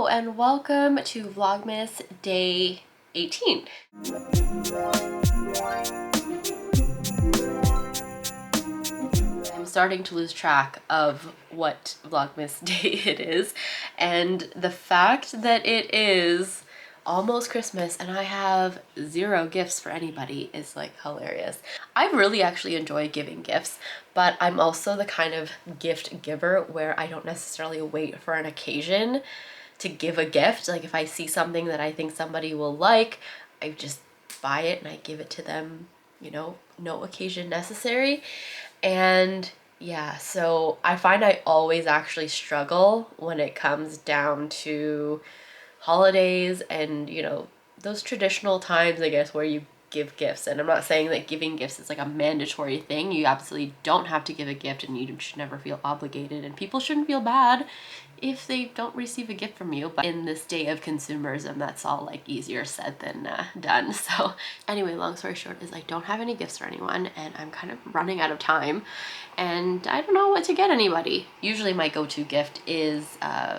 Hello and welcome to Vlogmas Day 18. I'm starting to lose track of what Vlogmas Day it is, and the fact that it is almost Christmas and I have 0 gifts for anybody is like hilarious. I really actually enjoy giving gifts, but I'm also the kind of gift giver where I don't necessarily wait for an occasion to give a gift. Like if I see something that I think somebody will like, I just buy it and I give it to them, you know, no occasion necessary. And yeah, so I find I always actually struggle when it comes down to holidays and, you know, those traditional times, I guess, where you give gifts. And I'm not saying that giving gifts is like a mandatory thing. You absolutely don't have to give a gift, and you should never feel obligated, and people shouldn't feel bad if they don't receive a gift from you. But in this day of consumerism, that's all like easier said than done. So anyway, long story short is I don't have any gifts for anyone, and I'm kind of running out of time and I don't know what to get anybody. Usually my go-to gift is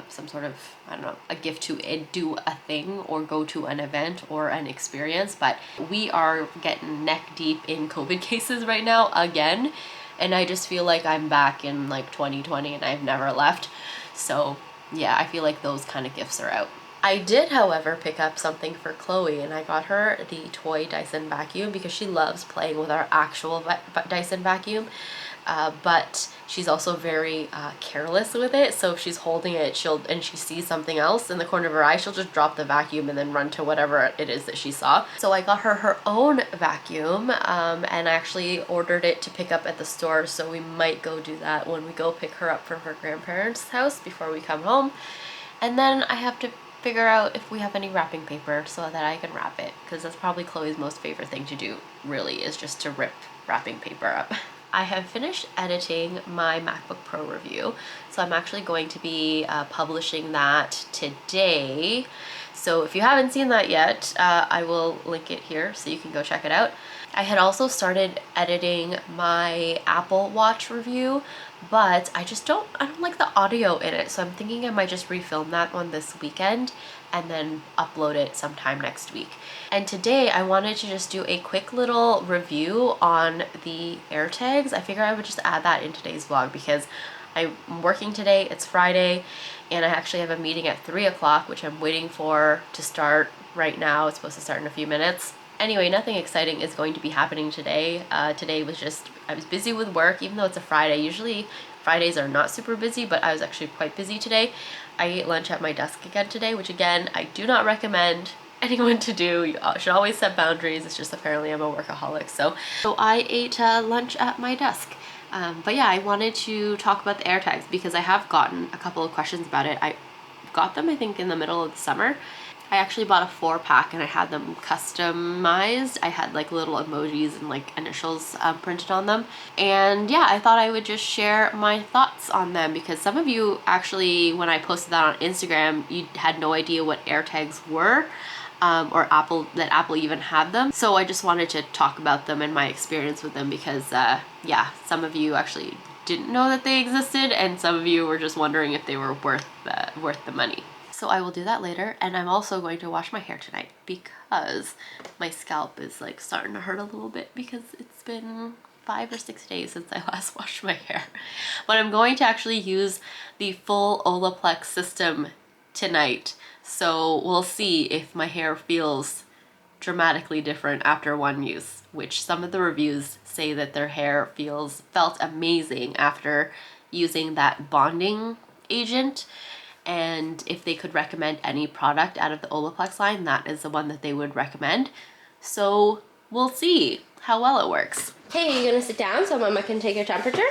some sort of, I don't know, a gift to do a thing or go to an event or an experience. But we are getting neck deep in COVID cases right now again, and I just feel like I'm back in like 2020 and I've never left. So yeah, I feel like those kind of gifts are out. I did, however, pick up something for Chloe, and I got her the toy Dyson vacuum because she loves playing with our actual Dyson vacuum. But she's also very careless with it. So if she's holding it, and she sees something else in the corner of her eye, she'll just drop the vacuum and then run to whatever it is that she saw. So I got her own vacuum, and I actually ordered it to pick up at the store. So we might go do that when we go pick her up from her grandparents' house before we come home. And then I have to figure out if we have any wrapping paper so that I can wrap it, because that's probably Chloe's most favorite thing to do, really, is just to rip wrapping paper up. I have finished editing my MacBook Pro review, so I'm actually going to be publishing that today. So if you haven't seen that yet, I will link it here so you can go check it out. I had also started editing my Apple Watch review, but I don't like the audio in it, so I'm thinking I might just refilm that one this weekend and then upload it sometime next week. And today I wanted to just do a quick little review on the AirTags. I figured I would just add that in today's vlog because I'm working today, it's Friday, and I actually have a meeting at 3 o'clock, which I'm waiting for to start right now. It's supposed to start in a few minutes. Anyway, nothing exciting is going to be happening today. Today was just, I was busy with work, even though it's a Friday. Usually Fridays are not super busy, but I was actually quite busy today. I ate lunch at my desk again today, which again, I do not recommend anyone to do. You should always set boundaries. It's just apparently I'm a workaholic. So I ate lunch at my desk. But yeah, I wanted to talk about the AirTags because I have gotten a couple of questions about it. I got them, I think, in the middle of the summer. I actually bought a 4-pack and I had them customized. I had like little emojis and like initials printed on them. And yeah, I thought I would just share my thoughts on them because some of you actually, when I posted that on Instagram, you had no idea what AirTags were. Or Apple even had them. So I just wanted to talk about them and my experience with them because yeah, some of you actually didn't know that they existed and some of you were just wondering if they were worth the money. So I will do that later, and I'm also going to wash my hair tonight because my scalp is like starting to hurt a little bit because it's been 5 or 6 days since I last washed my hair. But I'm going to actually use the full olaplaex system tonight. So we'll see if my hair feels dramatically different after one use, which some of the reviews say that their hair felt amazing after using that bonding agent. And if they could recommend any product out of the Olaplex line, that is the one that they would recommend. So we'll see how well it works. Hey, you gonna sit down so Mama can take your temperature?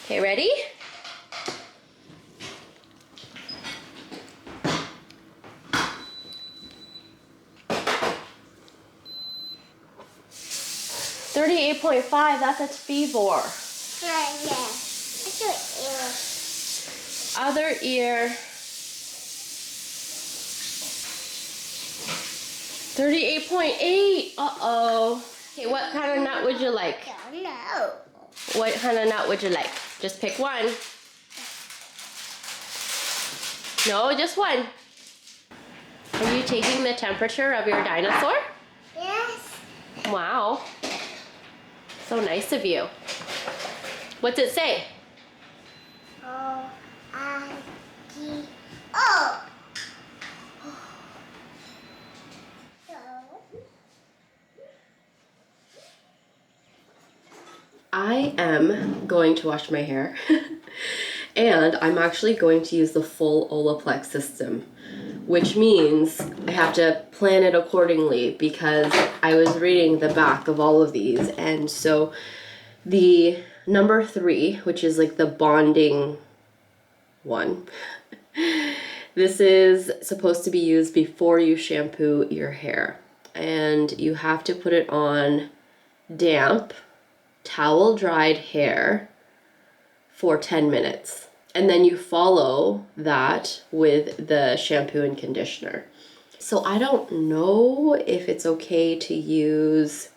Okay, ready? .5, that's a fever. Yeah. Other ear. 38.8. Uh-oh. Okay, what kind of nut would you like? No. What kind of nut would you like? Just pick one. No, just one. Are you taking the temperature of your dinosaur? Yes. Wow. So nice of you. What's it say? O I G O. I am going to wash my hair and I'm actually going to use the full olaplaex system, which means I have to plan it accordingly because I was reading the back of all of these, and so the number 3, which is like the bonding one, this is supposed to be used before you shampoo your hair, and you have to put it on damp towel dried hair for 10 minutes. And then you follow that with the shampoo and conditioner. So I don't know if it's okay to use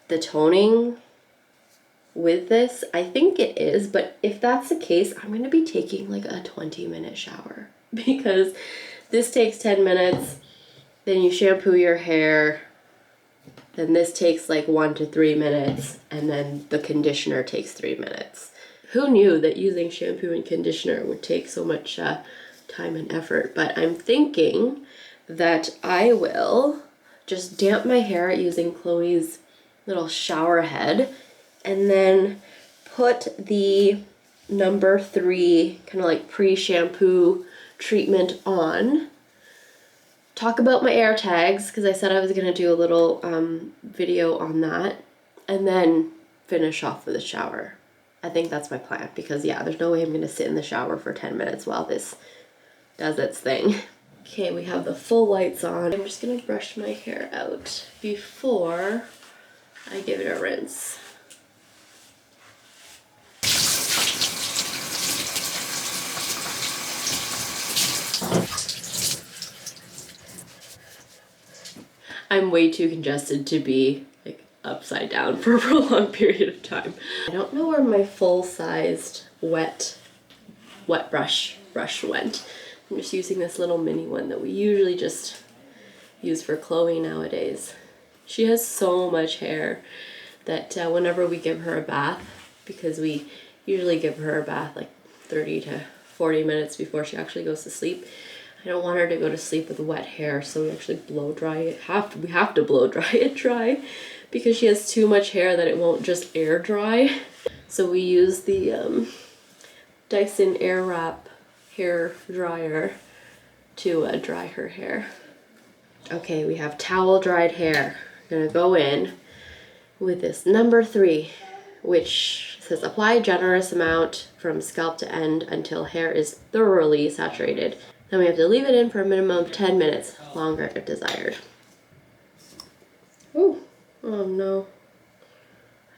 the toning with this. I think it is, but if that's the case, I'm gonna be taking like a 20-minute shower because this takes 10 minutes, then you shampoo your hair, then this takes like 1 to 3 minutes, and then the conditioner takes 3 minutes. Who knew that using shampoo and conditioner would take so much time and effort? But I'm thinking that I will just damp my hair using Chloe's little shower head, and then put the number 3 kind of like pre-shampoo treatment on. Talk about my AirTags, because I said I was going to do a little video on that, and then finish off with a shower. I think that's my plan, because yeah, there's no way I'm going to sit in the shower for 10 minutes while this does its thing. Okay, we have the full lights on. I'm just going to brush my hair out before I give it a rinse. I'm way too congested to be like upside down for a prolonged period of time. I don't know where my full-sized wet brush went. I'm just using this little mini one that we usually just use for Chloe nowadays. She has so much hair that whenever we give her a bath, because we usually give her a bath like 30 to 40 minutes before she actually goes to sleep, I don't want her to go to sleep with wet hair, so we actually blow dry it. We have to blow dry it dry because she has too much hair that it won't just air dry. So we use the Dyson Airwrap hair dryer to dry her hair. Okay, we have towel dried hair. I'm gonna go in with this number 3, which says apply a generous amount from scalp to end until hair is thoroughly saturated. Then we have to leave it in for a minimum of 10 minutes, longer if desired. Ooh, oh no.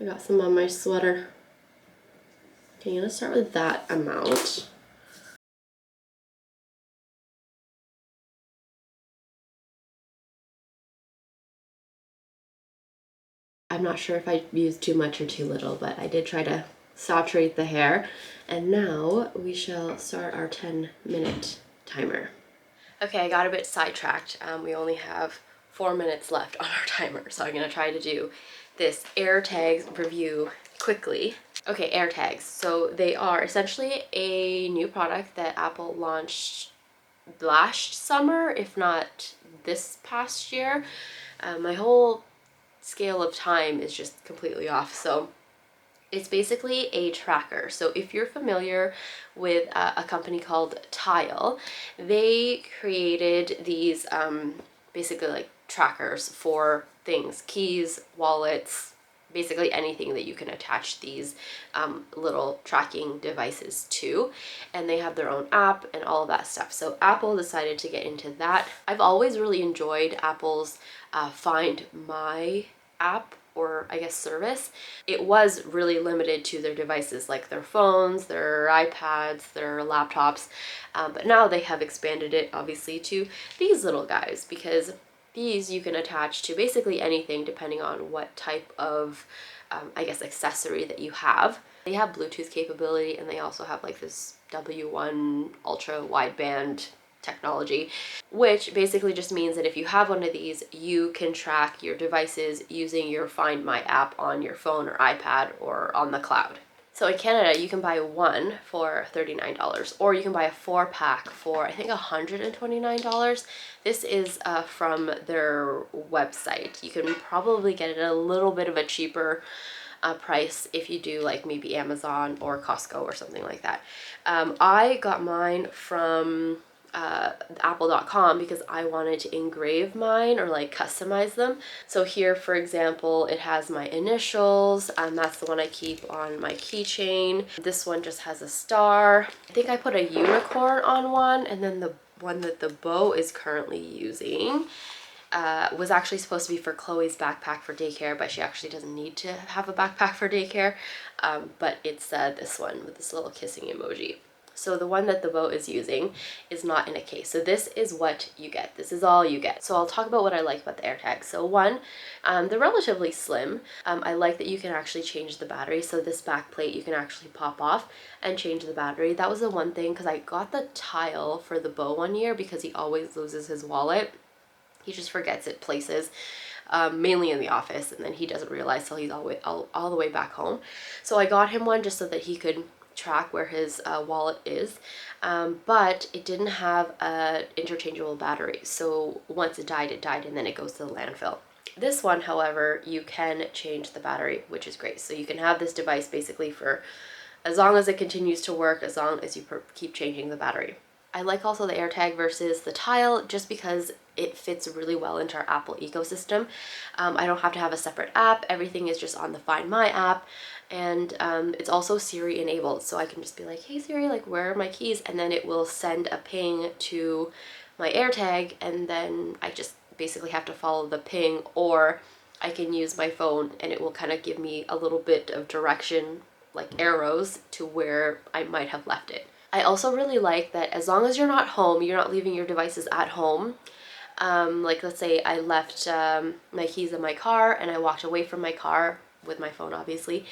I got some on my sweater. Okay, I'm gonna start with that amount. I'm not sure if I used too much or too little, but I did try to saturate the hair. And now we shall start our 10-minute timer. Okay, I got a bit sidetracked. We only have 4 minutes left on our timer, so I'm gonna try to do this AirTags review quickly. Okay, AirTags. So they are essentially a new product that Apple launched last summer, if not this past year. My whole scale of time is just completely off, so it's basically a tracker. So if you're familiar with a company called Tile, they created these basically like trackers for things, keys, wallets, basically anything that you can attach these little tracking devices to, and they have their own app and all of that stuff. So Apple decided to get into that. I've always really enjoyed Apple's Find My app, or I guess service. It was really limited to their devices, like their phones, their iPads, their laptops, but now they have expanded it obviously to these little guys, because these you can attach to basically anything depending on what type of I guess, accessory that you have. They have Bluetooth capability, and they also have like this W1 ultra wideband technology, which basically just means that if you have one of these, you can track your devices using your Find My app on your phone or iPad or on the cloud. So in Canada, you can buy one for $39, or you can buy a 4-pack for, I think, $129. This is from their website. You can probably get it at a little bit of a cheaper price if you do like maybe Amazon or Costco or something like that. I got mine from apple.com because I wanted to engrave mine or like customize them. So here, for example, it has my initials, and that's the one I keep on my keychain. This one just has a star. I think I put a unicorn on one, and then the one that the beau is currently using was actually supposed to be for Chloe's backpack for daycare, but she actually doesn't need to have a backpack for daycare. But it's this one with this little kissing emoji. So the one that the beau is using is not in a case. So this is what you get. This is all you get. So I'll talk about what I like about the AirTags. So one, they're relatively slim. I like that you can actually change the battery. So this back plate you can actually pop off and change the battery. That was the one thing, because I got the tile for the beau one year because he always loses his wallet. He just forgets it places, mainly in the office, and then he doesn't realize till he's all the way back home. So I got him one just so that he could track where his wallet is, but it didn't have an interchangeable battery. So once it died, and then it goes to the landfill. This one, however, you can change the battery, which is great. So you can have this device basically for as long as it continues to work, as long as you keep changing the battery. I like also the AirTag versus the tile just because it fits really well into our Apple ecosystem. I don't have to have a separate app. Everything is just on the Find My app, and it's also Siri enabled, so I can just be like, hey Siri, like, where are my keys? And then it will send a ping to my AirTag, and then I just basically have to follow the ping, or I can use my phone and it will kind of give me a little bit of direction, like arrows, to where I might have left it. I also really like that as long as you're not home, you're not leaving your devices at home. Like let's say I left my keys in my car and I walked away from my car with my phone, obviously,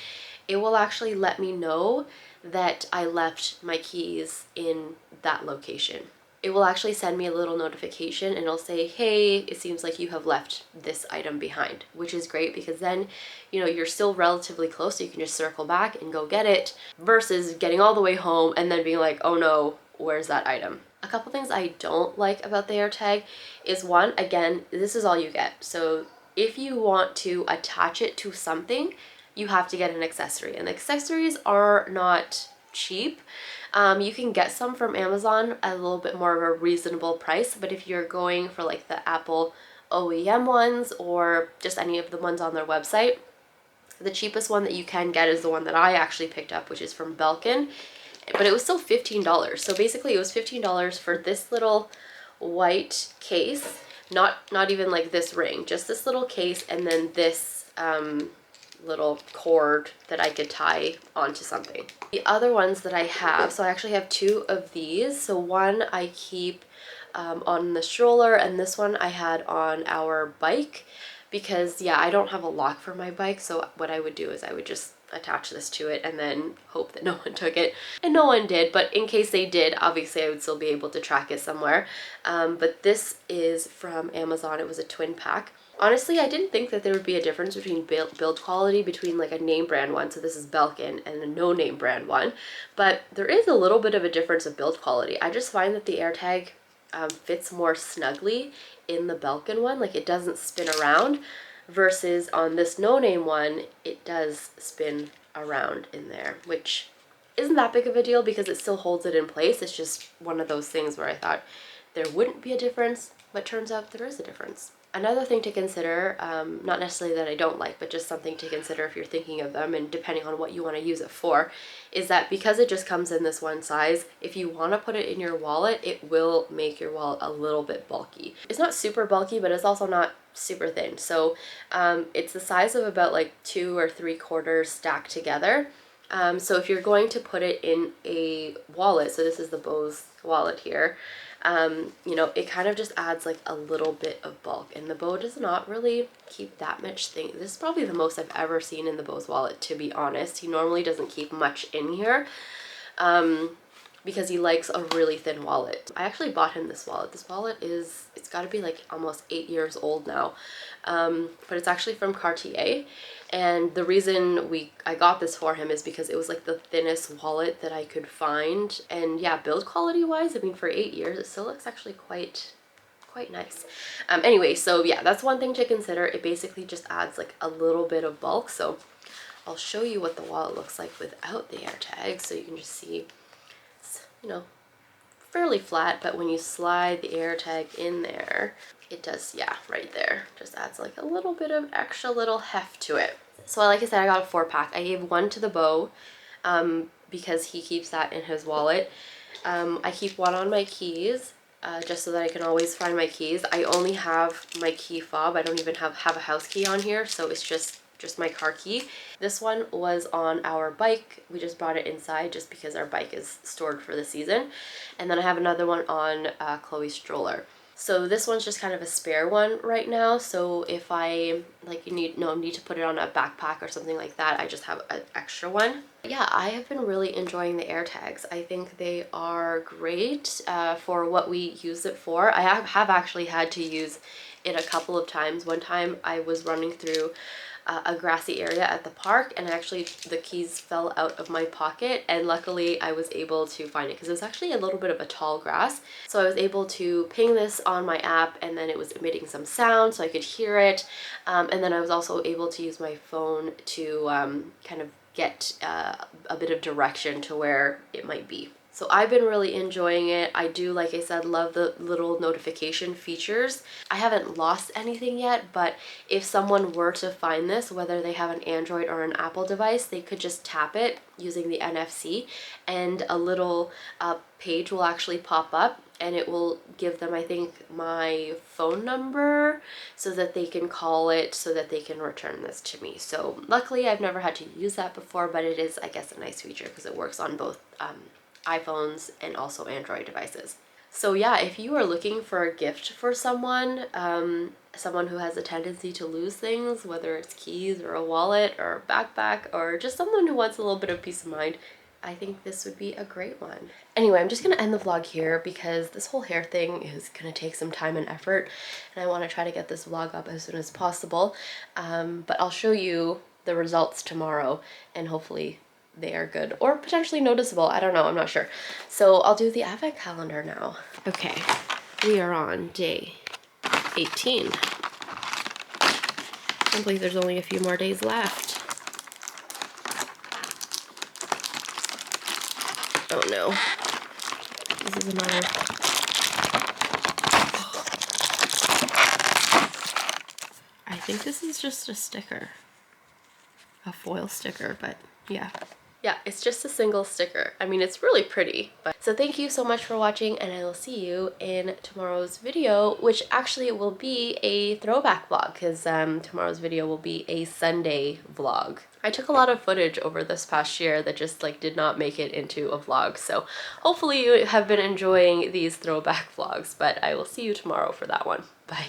it will actually let me know that I left my keys in that location. It will actually send me a little notification and it'll say, hey, it seems like you have left this item behind, which is great because then, you know, you're still relatively close, so you can just circle back and go get it, versus getting all the way home and then being like, oh no, where's that item? A couple things I don't like about the AirTag is, one, again, this is all you get. So if you want to attach it to something, you have to get an accessory, and accessories are not cheap. You can get some from Amazon at a little bit more of a reasonable price, but if you're going for like the Apple OEM ones or just any of the ones on their website, the cheapest one that you can get is the one that I actually picked up, which is from Belkin, but it was still $15. So basically it was $15 for this little white case, not even like this ring, just this little case, and then this little cord that I could tie onto something. The other ones that I have, so I actually have two of these. So one I keep on the stroller, and this one I had on our bike because, yeah, I don't have a lock for my bike. So what I would do is I would just attach this to it and then hope that no one took it, and no one did, but in case they did, obviously I would still be able to track it somewhere. But this is from Amazon. It was a twin pack. Honestly, I didn't think that there would be a difference between build quality between like a name brand one, so this is Belkin, and a no name brand one, but there is a little bit of a difference of build quality. I just find that the AirTag fits more snugly in the Belkin one, like it doesn't spin around, versus on this no name one, it does spin around in there, which isn't that big of a deal because it still holds it in place. It's just one of those things where I thought there wouldn't be a difference, but turns out there is a difference. Another thing to consider, not necessarily that I don't like, but just something to consider if you're thinking of them and depending on what you want to use it for, is that because it just comes in this one size, if you want to put it in your wallet, it will make your wallet a little bit bulky. It's not super bulky, but it's also not super thin. So it's the size of about like 2 or 3/4 stacked together. So if you're going to put it in a wallet, so this is the beau's wallet here, you know, it kind of just adds like a little bit of bulk, and the bow does not really keep that much thing. This is probably the most I've ever seen in the Beau's wallet, to be honest. He normally doesn't keep much in here because he likes a really thin wallet. I actually bought him this wallet. This wallet is, it's got to be like almost 8 years old now, but it's actually from Cartier. And the reason I got this for him is because it was like the thinnest wallet that I could find. And yeah, build quality wise, I mean, for 8 years, it still looks actually quite nice. Anyway, so yeah, that's one thing to consider. It basically just adds like a little bit of bulk. So I'll show you what the wallet looks like without the AirTags, so you can just see it's, you know, fairly flat, but when you slide the AirTag in there, it does, yeah, right there, just adds like a little bit of extra little heft to it. So like I said, I got a 4-pack. I gave one to the Beau because he keeps that in his wallet. I keep one on my keys just so that I can always find my keys. I only have my key fob. I don't even have a house key on here, so it's just my car key. This one was on our bike. We just brought it inside just because our bike is stored for the season. And then I have another one on Chloe's stroller. So this one's just kind of a spare one right now. So if I need to put it on a backpack or something like that, I just have an extra one. Yeah, I have been really enjoying the AirTags. I think they are great for what we use it for. I have actually had to use it a couple of times. One time I was running through a grassy area at the park, and actually the keys fell out of my pocket, and luckily I was able to find it because it was actually a little bit of a tall grass. So I was able to ping this on my app, and then it was emitting some sound so I could hear it, and then I was also able to use my phone to kind of get a bit of direction to where it might be. So I've been really enjoying it. I do, like I said, love the little notification features. I haven't lost anything yet, but if someone were to find this, whether they have an Android or an Apple device, they could just tap it using the NFC, and a little page will actually pop up, and it will give them, I think, my phone number so that they can call it, so that they can return this to me. So luckily I've never had to use that before, but it is, I guess, a nice feature because it works on both iPhones and also Android devices. So yeah, if you are looking for a gift for someone, someone who has a tendency to lose things, whether it's keys or a wallet or a backpack, or just someone who wants a little bit of peace of mind, I think this would be a great one. Anyway, I'm just gonna end the vlog here because this whole hair thing is gonna take some time and effort, and I wanna try to get this vlog up as soon as possible. But I'll show you the results tomorrow, and hopefully they are good or potentially noticeable. I don't know, I'm not sure. So I'll do the advent calendar now. Okay, we are on day 18. I can't believe there's only a few more days left. Oh no, this is another. I think this is just a sticker, a foil sticker, but yeah. Yeah, it's just a single sticker. I mean, it's really pretty. So thank you so much for watching, and I will see you in tomorrow's video, which actually will be a throwback vlog because tomorrow's video will be a Sunday vlog. I took a lot of footage over this past year that just did not make it into a vlog. So hopefully you have been enjoying these throwback vlogs, but I will see you tomorrow for that one. Bye.